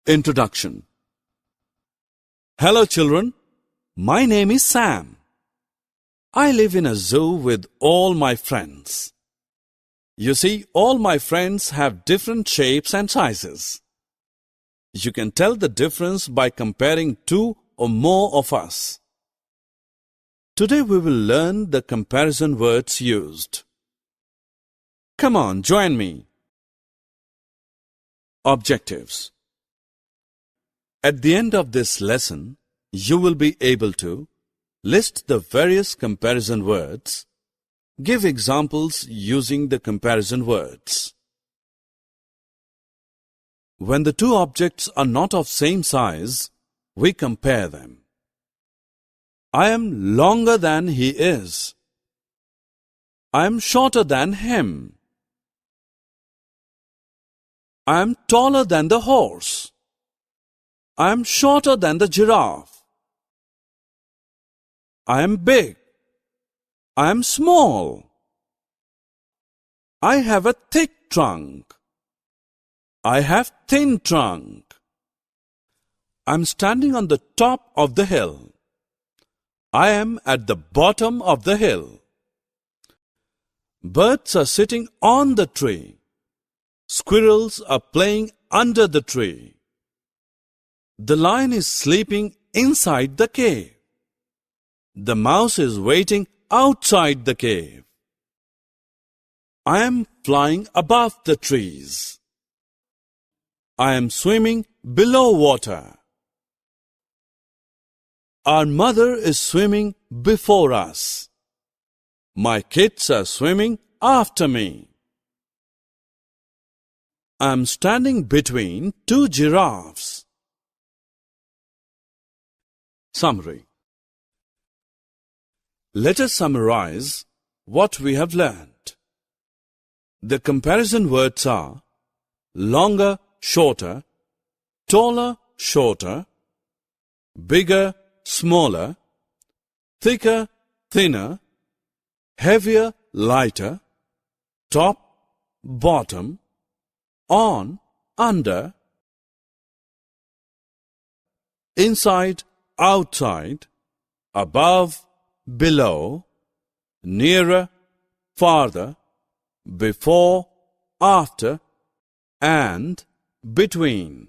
Introduction. Hello children, my name is Sam. I live in a zoo with all my friends. You see, all my friends have different shapes and sizes. You can tell the difference by comparing two or more of us. Today we will learn the comparison words used. Come on, join me. Objectives. At the end of this lesson, you will be able to list the various comparison words, give examples using the comparison words. When the two objects are not of same size, we compare them. I am longer than he is. I am shorter than him. I am taller than the horse. I am shorter than the giraffe. I am big. I am small. I have a thick trunk. I have thin trunk. I am standing on the top of the hill. I am at the bottom of the hill. Birds are sitting on the tree. Squirrels are playing under the tree. The lion is sleeping inside the cave. The mouse is waiting outside the cave. I am flying above the trees. I am swimming below water. Our mother is swimming before us. My kids are swimming after me. I am standing between two giraffes. Summary. Let us summarize what we have learned. The comparison words are longer, shorter, taller, shorter, bigger, smaller, thicker, thinner, heavier, lighter, top, bottom, on, under, inside, outside, above, below, nearer, farther, before, after, and between.